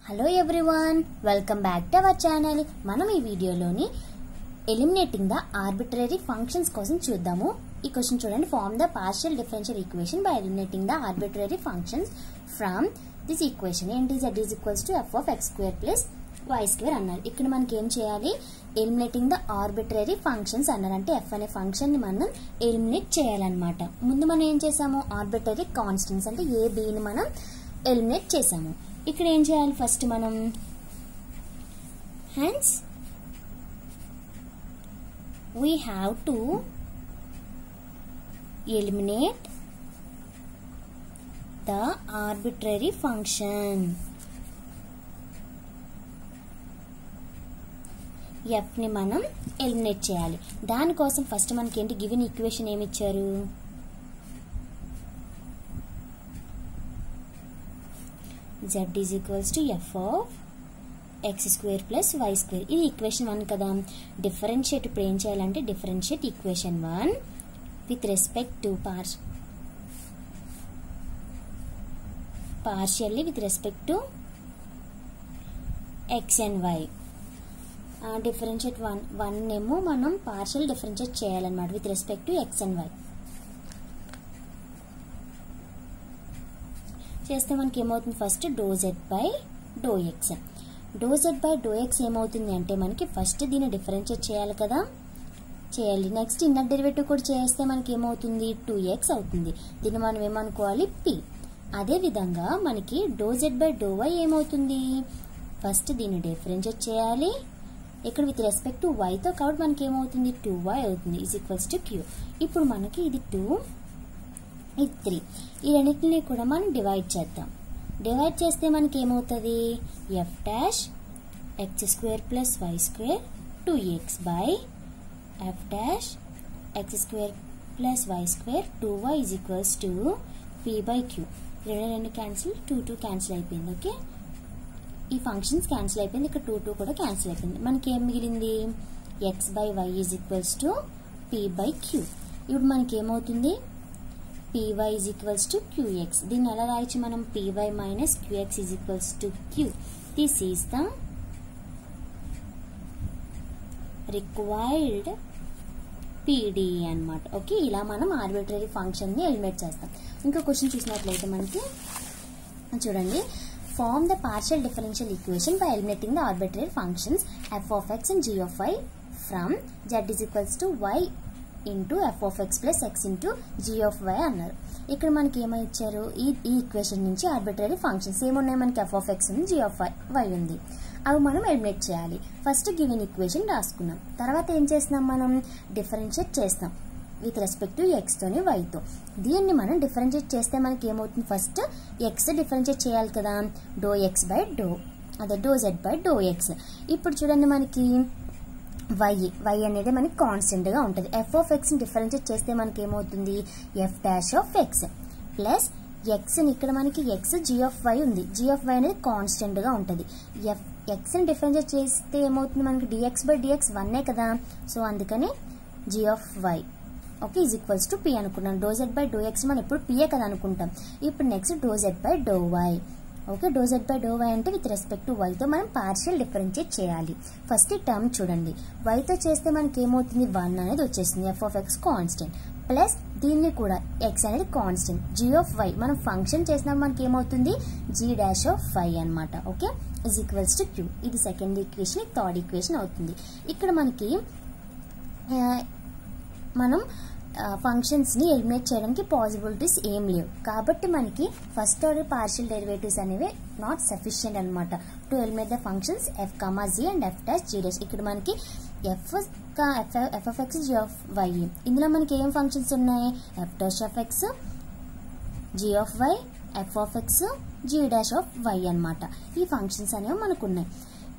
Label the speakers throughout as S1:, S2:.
S1: Hello everyone, welcome back to our channel. మనం ఈ వీడియోలోని ఎలిమినేటింగ్ ద ఆర్బిట్రరీ ఫంక్షన్స్ కోసం చూద్దాము. ఈ క్వశ్చన్ చూడండి. Form the partial differential equation by eliminating the arbitrary functions from this equation. ఏంటి? z equals to f of x square plus y square అన్నారు. ఇక్కడ మనకి ఏం చేయాలి? ఎలిమినేటింగ్ ద ఆర్బిట్రరీ ఫంక్షన్స్ అన్నారు. అంటే f అనే ఫంక్షన్ ని మనం ఎలిమినేట్ చేయాలన్నమాట. ముందు మనం ఏం చేసాము? ఆర్బిట్రరీ కాన్స్టెంట్స్ అంటే a b ని మనం ఎలిమినేట్ చేసాము. ఇక్కడ ఏం చేయాలి? ఫస్ట్ మనం hence we have to eliminate the arbitrary function. f ని మనం ఎలిమినేట్ చేయాలి. దానికోసం ఫస్ట్ మనకి ఏంటి గివెన్ ఈక్వేషన్ ఏమి ఇచ్చారు? z is equals to f of x square plus y square. ఇది ఈక్వేషన్ 1 కదా. డిఫరెన్షియేట్ ఇప్పుడు ఏం చేయాలంటే differentiate equation 1 with respect to partially with respect to x and y. Differentiate 1 ఏమో మనం పార్షియల్ డిఫరెన్షియేట్ చేయాలన్నమాట with respect to x and y. చేస్తే మనకి ఏమవుతుంది? First do Z by do X. Do Z by do X ఏమవుతుంది అంటే మనకి first దీన్ని డిఫరెన్షియేట్ చేయాలి కదా, చేయాలి. నెక్స్ట్ ఇన్నర్ డెరివేటివ్ కూడా చేస్తే మనకి ఏమవుతుంది? 2x అవుతుంది. దీన్ని మనం ఏమనుకోవాలి? p. అదే విధంగా మనకి do Z by do Y ఏమవుతుంది? ఫస్ట్ దీన్ని డిఫరెన్షియేట్ చేయాలి ఇక్కడ విత్ రెస్పెక్ట్ టు y తో. కాబట్టి మనకి ఏమవుతుంది? 2y అవుతుంది ఈజ్ ఈక్వల్స్ టు q. ఇప్పుడు మనకి ఇది 2 ఇది 3. ఈ రెండింటిని కూడా మనం డివైడ్ చేద్దాం. డివైడ్ చేస్తే మనకి ఏమవుతుంది? f dash x square plus y square 2x by f dash x square plus y square 2y is equals to p by q. రెండు క్యాన్సిల్, 2 క్యాన్సిల్ అయిపోయింది. ఓకే, ఈ ఫంక్షన్స్ క్యాన్సిల్ అయిపోయింది. ఇక్కడ 2 కూడా క్యాన్సిల్ అయిపోయింది. మనకి ఏం మిగిలింది? x by y is equals to p by q. ఇప్పుడు మనకి ఏమవుతుంది? py is equals to qx. దీన్ని ఎలా రాయొచ్చు మనం? py minus qx is equals to q. This is the required PDE అన్నమాట. ఓకే, ఇలా మనం ఆర్బిట్రరీ ఫంక్షన్ ని ఎలిమినేట్ చేస్తాం. ఇంకో క్వశ్చన్ చూసినట్లయితే మనకి చూడండి. Form the partial differential equation by eliminating the arbitrary functions f of x and g of y from z is equals to y into f of x plus x into g of y అన్నారు. ఇక్కడ మనకి ఏమై ఇచ్చారు? ఈ equation నుంచి arbitrary functions ఏమున్నాయి? మనకి f of x ఉంది, g of y ఉంది. అవి మనం ఎలిమినేట్ చేయాలి. ఫస్ట్ గివెన్ ఈక్వేషన్ రాసుకున్నాం. తర్వాత ఏం చేస్తున్నాం? మనం డిఫరెన్షియేట్ చేస్తాం విత్ రెస్పెక్ట్ టు x తోని y తో. దీన్ని మనం డిఫరెన్షియేట్ చేస్తే మనకి ఏమవుతుంది? ఫస్ట్ x డిఫరెన్షియేట్ చేయాలి కదా, do x by do z by do x. ఇప్పుడు చూడండి మనకి y అనేది మనకి కాన్స్టెంట్ గా ఉంటుంది. f of x ని డిఫరెన్షియేట్ చేస్తే మనకి ఏమవుతుంది? f dash of x plus x ని ఇక్కడ మనకి x g of y ఉంది. g of y అనేది కాన్స్టెంట్ గా ఉంటుంది. x ని డిఫరెన్షియేట్ చేస్తే ఏమవుతుంది? మనకి dx బై dx 1 కదా. సో అందుకని g of y okay is equals to p అనుకున్నాం. Do z by do x మనం ఎప్పుడు p కదా అనుకుంటాం. ఇప్పుడు next do z by do y. Okay, do z by do y అంటే విత్ రెస్పెక్ట్ టు y తో మనం పార్షియల్ డిఫరెన్షియేట్ చేయాలి. ఫస్ట్ ఈ టర్మ్ చూడండి. y తో చేస్తే మనకి ఏమవుతుంది? 1 అనేది వచ్చేస్తుంది. f of x constant plus దీన్ని కూడా x అనేది కాన్స్టెంట్. g of y మనం ఫంక్షన్ చేసినప్పుడు మనకి ఏమవుతుంది? g డాష్ ఆఫ్ y అన్నమాట. Okay is equals to q. ఇది సెకండ్ ఈక్వేషన్, థర్డ్ ఈక్వేషన్ అవుతుంది. ఇక్కడ మనకి మనం ఫంక్షన్స్ ని ఎలిమినేట్ చేయడానికి పాసిబిలిటీస్ ఏం లేవు. కాబట్టి మనకి ఫస్ట్ ఆర్డర్ పార్షియల్ డెరివేటివ్స్ అనేవి నాట్ సఫిషియంట్ అనమాట to eliminate the functions f, g and f dash g dash. ఇక్కడ మనకి f of x g of y. ఇందులో మనకి ఏం ఫంక్షన్స్ ఉన్నాయి? f dash of x, g of y, f of x, g dash of y అన్నమాట. ఈ functions అనేవి మనకు ఉన్నాయి.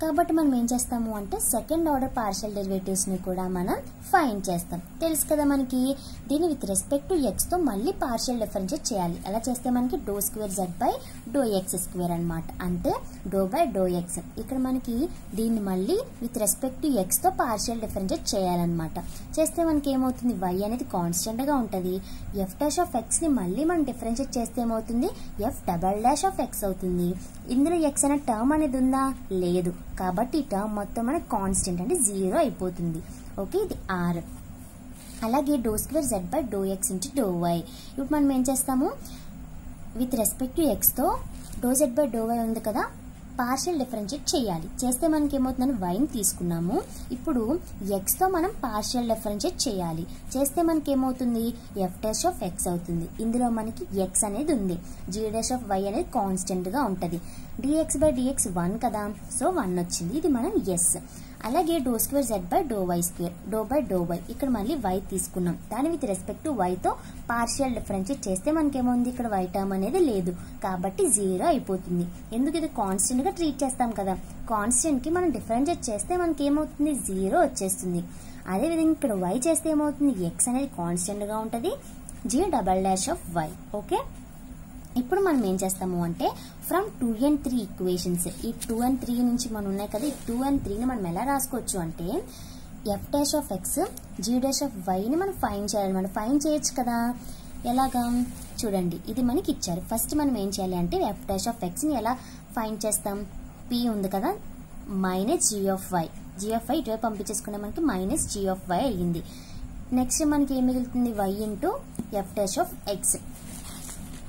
S1: కాబట్టి మనం ఏం చేస్తాము అంటే సెకండ్ ఆర్డర్ పార్షియల్ డెరివేటివ్స్ ని కూడా మనం ఫైండ్ చేస్తాం. తెలుసు కదా మనకి దీన్ని విత్ రెస్పెక్ట్ టు ఎక్స్ తో మళ్ళీ పార్షియల్ డిఫరెన్షియేట్ చేయాలి. అలా చేస్తే మనకి do square Z by do X square అనమాట. అంటే డో బై డో ఎక్స్. ఇక్కడ మనకి దీన్ని మళ్ళీ విత్ రెస్పెక్ట్ టు ఎక్స్ తో పార్షియల్ డిఫరెన్షియేట్ చేయాలన్నమాట. చేస్తే మనకి ఏమవుతుంది, y అనేది కాన్స్టెంట్ గా ఉంటది. ఎఫ్ డాష్ ఆఫ్ ఎక్స్ ని మళ్ళీ మనం డిఫరెన్షియేట్ చేస్తే ఏమవుతుంది, F double dash of X అవుతుంది. ఇందులో ఎక్స్ అనే టర్మ్ అనేది ఉందా, లేదు. కాబట్టి ఈ టర్మ్ మొత్తం మనకి కాన్స్టెంట్ అంటే 0 అయిపోతుంది. ఓకే, ఇది ఆర్. అలాగే do square Z by do X into do Y. ఇప్పుడు మనం ఏం చేస్తాము, విత్ రెస్పెక్ట్ టు ఎక్స్ తో do Z by do Y ఉంది కదా, పార్షియల్ డిఫరెన్షియేట్ చేయాలి. చేస్తే మనకి ఏమవుతుందని వైని తీసుకున్నాము. ఇప్పుడు ఎక్స్ తో మనం పార్షియల్ డిఫరెన్షియేట్ చేయాలి. చేస్తే మనకి ఏమవుతుంది, ఎఫ్ డాష్ ఆఫ్ ఎక్స్ అవుతుంది. ఇందులో మనకి ఎక్స్ అనేది ఉంది, జీ డాష్ ఆఫ్ వై అనేది కాన్స్టెంట్ గా ఉంటది. డిఎక్స్ బై డిఎక్స్ 1 కదా, సో 1 వచ్చింది. ఇది మనం ఎస్. అలాగే do square Z by do Y square, do by do Y. ఇక్కడ మళ్ళీ వై తీసుకున్నాం. దాని విత్ రెస్పెక్ట్ టు వై తో పార్షియల్ డిఫరెన్షియేట్ చేస్తే మనకేమవుంది, ఇక్కడ వై టర్మ్ అనేది లేదు కాబట్టి 0 అయిపోతుంది. ఎందుకు, ఇది కాన్స్టెంట్ గా ట్రీట్ చేస్తాం కదా. కాన్స్టెంట్ కి మనం డిఫరెన్షియేట్ చేస్తే మనకి ఏమవుతుంది, 0 వచ్చేస్తుంది. అదేవిధంగా ఇక్కడ వై చేస్తే ఏమవుతుంది, ఎక్స్ అనేది కాన్స్టెంట్ గా ఉంటది, G double dash of Y. Okay, ఇప్పుడు మనం ఏం చేస్తాము అంటే ఫ్రమ్ 2 and 3 ఈక్వేషన్స్, ఈ 2 and 3 నుంచి మనం ఉన్నాయి కదా, ఈ 2 and 3 ని మనం ఎలా రాసుకోవచ్చు అంటే F dash of X, G dash of Y ని మనం ఫైండ్ చేయాలి. మనం ఫైండ్ చేయొచ్చు కదా. ఎలాగా చూడండి, ఇది మనకి ఇచ్చారు. ఫస్ట్ మనం ఏం చేయాలి అంటే ఎఫ్ డాష్ ఆఫ్ ఎక్స్ ని ఎలా ఫైండ్ చేస్తాం, పి ఉంది కదా minus G of Y. G of Y ఇటువైపు పంపించేసుకునే మనకి మైనస్ జీ ఆఫ్ వై అయ్యింది. నెక్స్ట్ మనకి ఏం మిగులుతుంది, Y into F dash of X.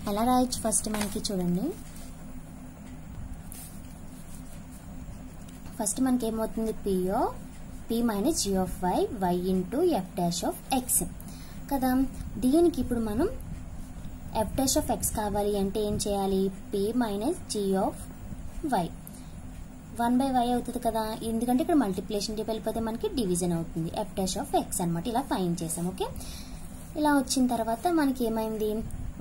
S1: ఎలా రాయొచ్చు ఫస్ట్ మనకి చూడండి, ఫస్ట్ మనకి ఏమవుతుంది, P minus G of Y, Y into F dash of X కదా. దీనికి ఇప్పుడు మనం ఎఫ్ డాష్ ఆఫ్ ఎక్స్ కావాలి అంటే ఏం చేయాలి, P minus G of Y 1/y అవుతుంది కదా. ఎందుకంటే ఇక్కడ మల్టిప్లికేషన్ కి వెళ్ళిపోతే మనకి డివిజన్ అవుతుంది. ఎఫ్ డాష్ ఆఫ్ ఎక్స్ అనమాట. ఇలా ఫైండ్ చేసాం. ఓకే, ఇలా వచ్చిన తర్వాత మనకి ఏమైంది,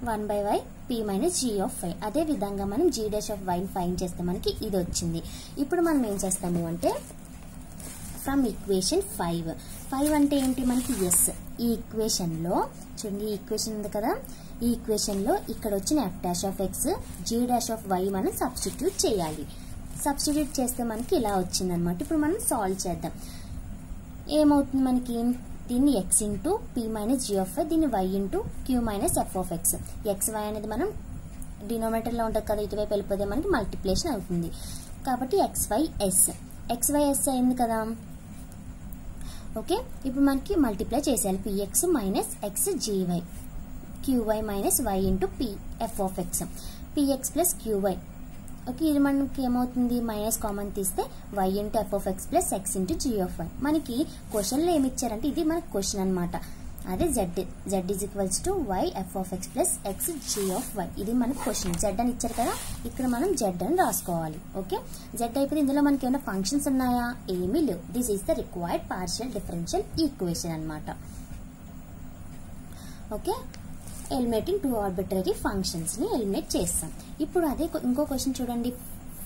S1: 1/y p minus G of Y. అదే విధంగా మనం జీ డాష్ ఆఫ్ వైని ఫైండ్ చేస్తే మనకి ఇది వచ్చింది. ఇప్పుడు మనం ఏం చేస్తాము అంటే ఫ్రమ్ ఈక్వేషన్ 5 అంటే ఏంటి, మనకి ఎస్. ఈ ఈక్వేషన్ లో చూడండి, ఈ ఈక్వేషన్ ఉంది కదా, ఈ ఈక్వేషన్ లో ఇక్కడ వచ్చిన F dash of X, G dash of Y మనం సబ్స్టిట్యూట్ చేయాలి. సబ్స్టిట్యూట్ చేస్తే మనకి ఇలా వచ్చింది అనమాట. ఇప్పుడు మనం సాల్వ్ చేద్దాం. ఏమవుతుంది మనకి, దీన్ని x into p minus G of y, దీన్ని y into q minus f of x. X y అనేది మనం డినోమినేటర్ లో ఉంటుంది కదా, ఇటువైపు వెళ్ళిపోతే మనకి మల్టిప్లికేషన్ అవుతుంది. కాబట్టి ఎక్స్ వై ఎస్ అయింది కదా. ఓకే, ఇప్పుడు మనకి మల్టిప్లై చేసేయాలి. P X minus X G Y, Q Y minus Y into P F of X, P X plus Q Y. Okay, ఇది మనకి ఏమవుతుంది, మైనస్ కామన్ తీస్తే Y into F of X plus X into G of Y. మనకి question లో ఏమి ఇచ్చారంటే ఇది మనకి క్వశ్చన్ అనమాట. అదే Z is equals to Y F of X plus X G of Y. ఇది మనకి క్వశ్చన్. జెడ్ అని ఇచ్చారు కదా, ఇక్కడ మనం జెడ్ అని రాసుకోవాలి. ఓకే, జెడ్ అయిపోతే ఇందులో మనకి ఏమైనా ఫంక్షన్స్ ఉన్నాయా, ఏమీ లేవు. This is the required partial differential equation అనమాట. ఓకే, ఎలిమినేటింగ్ 2 ఆర్బిట్రరీ ఫంక్షన్స్ ని ఎలిమినేట్ చేస్తాం. ఇప్పుడు అదే ఇంకో క్వశ్చన్ చూడండి,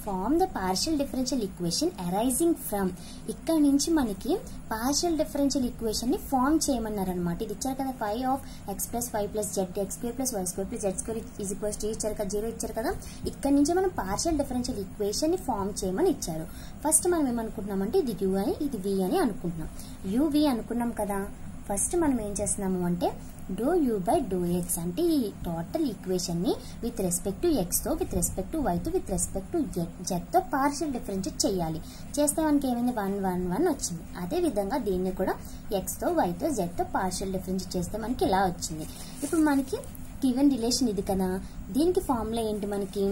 S1: form the partial differential equation arising from. ఇక్కడ నుంచి మనకి పార్షియల్ డిఫరెన్షియల్ ఈక్వేషన్ ని ఫార్మ్ చేయమన్నారు అనమాట. ఇది ఇచ్చారు కదా, 5 of X plus Y plus Z X square plus Y square plus Z square is equals to ఇచ్చారు కదా, 0 ఇచ్చారు కదా. ఇక్కడ నుంచి మనం పార్షియల్ డిఫరెన్షియల్ ఈక్వేషన్ ని ఫార్మ్ చేయమని ఇచ్చారు. ఫస్ట్ మనం ఏమనుకుంటున్నామంటే ఇది యూ అని ఇది వి అని అనుకుంటున్నాం. యూ వి అనుకున్నాం కదా. ఫస్ట్ మనం ఏం చేస్తున్నాము అంటే do U by do X అంటే ఈ టోటల్ ఈక్వేషన్ ని విత్ రెస్పెక్ట్ టు ఎక్స్ తో, విత్ రెస్పెక్ట్ టు వై తో, విత్ రెస్పెక్ట్ టు జెడ్ తో పార్షియల్ డిఫరెన్షియేట్ చేయాలి. చేస్తే మనకి ఏమైంది, 1 1 1 వచ్చింది. అదే విధంగా దీన్ని కూడా ఎక్స్ తో, వై తో, జెడ్ తో పార్షియల్ డిఫరెన్షియేట్ చేస్తే మనకి ఇలా వచ్చింది. ఇప్పుడు మనకి గివెన్ రిలేషన్ ఇది కదా, దీనికి ఫార్ములా ఏంటి, మనకి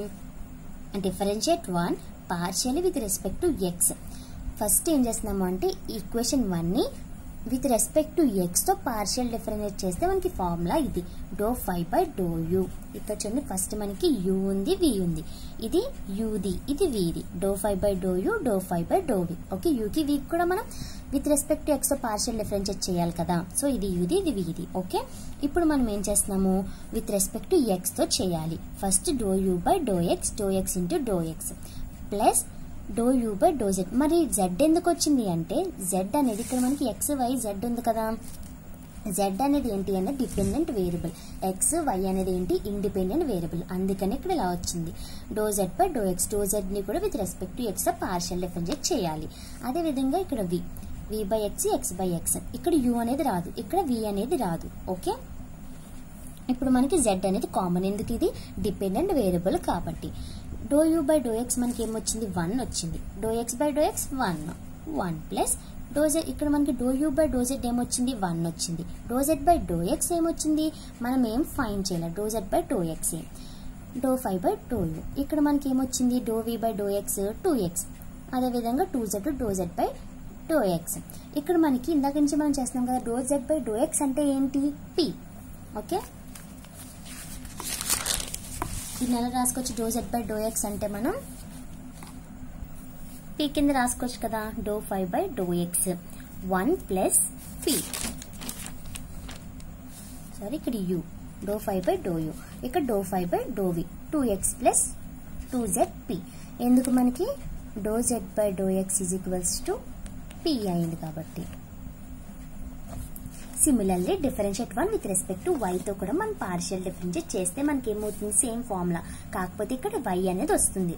S1: differentiate 1 partially with respect to X. First ఏం చేస్తున్నాము అంటే ఈక్వేషన్ 1 ని విత్ రెస్పెక్ట్ టు ఎక్స్ తో పార్షియల్ డిఫరెన్షియేట్ చేస్తే మనకి ఫార్ములా ఇది డో 5 బై డో యూ. ఇక్కడ చూడండి, ఫస్ట్ మనకి యూ ఉంది, వి ఉంది. ఇది యూది, ఇది విది. Doe 5 by do you, doe 5 by do v. Okay, యూకి వీకి కూడా మనం విత్ రెస్పెక్ట్ టు ఎక్స్ తో పార్షియల్ డిఫరెన్షియేట్ చేయాలి కదా. సో ఇది యూది, ఇది విది. ఓకే, ఇప్పుడు మనం ఏం చేస్తున్నాము, విత్ రెస్పెక్ట్ టు ఎక్స్ తో చేయాలి. First do U by do X into do X plus do U by do Z. మరి జెడ్ ఎందుకు వచ్చింది అంటే జెడ్ అనేది ఇక్కడ మనకి ఎక్స్ వై జెడ్ ఉంది కదా, జెడ్ అనేది ఏంటి అంటే డిపెండెంట్ వేరియబుల్, ఎక్స్ వై అనేది ఏంటి ఇండిపెండెంట్ వేరియబుల్, అందుకని ఇక్కడ ఇలా వచ్చింది. Do Z by do X, do z ని కూడా with respect to x partial differentiate చేయాలి. అదే విధంగా ఇక్కడ v by x x by x, ఇక్కడ యూ అనేది రాదు, ఇక్కడ వి అనేది రాదు. ఓకే, ఇప్పుడు మనకి జెడ్ అనేది కామన్, ఎందుకు ఇది డిపెండెంట్ వేరియబుల్ కాబట్టి. Do U by do X మనకి ఏమొచ్చింది 1 వచ్చింది, do X by do X 1 plus do Z, ఇక్కడ మనకి do U by do Z ఏమొచ్చింది 1 వచ్చింది, do Z by do X ఏమొచ్చింది మనం ఏం ఫైండ్ చేయాలి, do Z by do X, do phi by do you, ఇక్కడ మనకి ఏమొచ్చింది do V by do X 2x, అదేవిధంగా 2z do Z by do X. ఇక్కడ మనకి ఇందాక నుంచి మనం చేస్తున్నాం కదా doe Z by do X అంటే ఏంటి పి. ఓకే, దీన్ని ఎలా రాసుకోవచ్చు, doe Z by do X అంటే మనం పి కింద రాసుకోవచ్చు కదా, doe phi by do X 1 plus p, sorry ఇక్కడ u, do phi by do you, ఇక్కడ doe phi by do v 2x plus 2zp, ఎందుకు మనకి do Z by do x is equals to p అయింది కాబట్టి. Similarly differentiate 1 with respect to y తో కూడా మనం partial differentiate చేస్తే మనకి ఏమవుతుంది సేమ్ ఫార్ములా, కాకపోతే ఇక్కడ y అనేది వస్తుంది.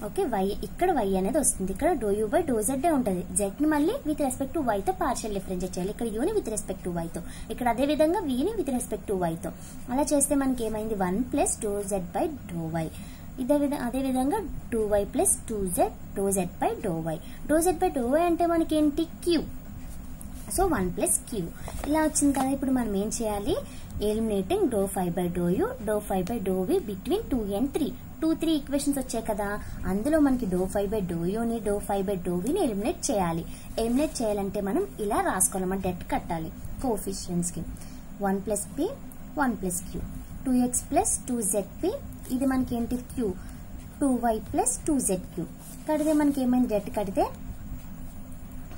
S1: ఓకే, y ఇక్కడ y అనేది వస్తుంది, ఇక్కడ do U by do Z ఉంటుంది, జెడ్ ని మళ్ళీ విత్ రెస్పెక్ట్ టు y తో పార్షియల్ డిఫరెన్షియేట్ చేయాలి, ఇక్కడ u ని విత్ రెస్పెక్ట్ టు y తో, ఇక్కడ అదే విధంగా v ని విత్ రెస్పెక్ట్ టు y తో, అలా చేస్తే మనకి ఏమైంది 1 plus do Z by do y, అదే విధంగా 2y plus 2z do Z by do y, do Z by do y అంటే మనకి ఏంటి q, సో 1 ప్లస్ క్యూ ఇలా వచ్చింది కదా. ఇప్పుడు మనం ఏం చేయాలి, eliminating do phi by do you do phi by do V between 2 and 3, 2-3 equations వచ్చాయి కదా, అందులో మనకి డో ఫై బై డో యూని డో ఫై బై డో విని ఎలిమినేట్ చేయాలి. ఎలిమినేట్ చేయాలంటే మనం ఇలా రాసుకోవాలి, మనం డెట్ కట్టాలి కోఎఫిషియెంట్స్ కి, 1 plus P 1 plus Q, 2x plus 2zp, ఇది మనకి ఏంటి క్యూ, 2y ప్లస్ 2zq, కడితే మనకి ఏమైంది డెట్ కడితే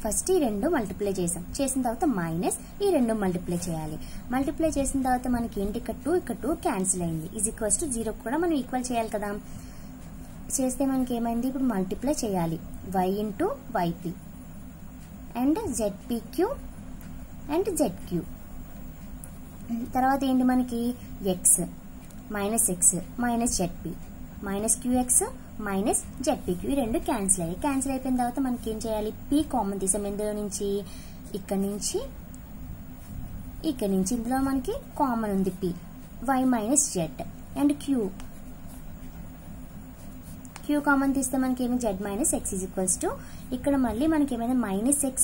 S1: ఫస్ట్ ఈ రెండు మల్టిప్లై చేసిన తర్వాత మైనస్ ఈ రెండు మల్టిప్లై చేయాలి, మల్టిప్లై చేసిన తర్వాత మనకి ఏంటి ఇక్కడ 2 క్యాన్సిల్ అయింది, ఈజ్ ఈక్వల్స్ టు 0 కూడా మనం ఈక్వల్ చేయాలి కదా, చేస్తే మనకి ఏమైంది ఇప్పుడు మల్టిప్లై చేయాలి y into yp and zpq and zq, తర్వాత ఏంటి మనకి x minus zp minus qx minus zpq, ఈ రెండు క్యాన్సిల్ అయ్యాయి. క్యాన్సిల్ అయిపోయిన తర్వాత మనకి ఏం చేయాలి, p కామన్ తీసాం, ఇందులో నుంచి ఇక్కడ నుంచి ఇందులో మనకి కామన్ ఉంది p, y minus z and q common తీస్తే మనకి ఏమి z minus x is equals to, ఇక్కడ మళ్ళీ మనకి ఏమైనా మైనస్ x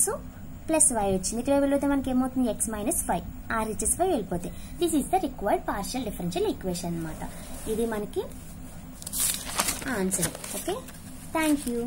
S1: ప్లస్ y వచ్చింది, ఇక్కడ వెళ్ళిపోతే మనకి ఏమవుతుంది x మైనస్ 5, RHS 5 వెళ్ళిపోతే this is the required partial differential equation అన్నమాట. ఇది మనకి ఆన్సర్. Okay, thank you.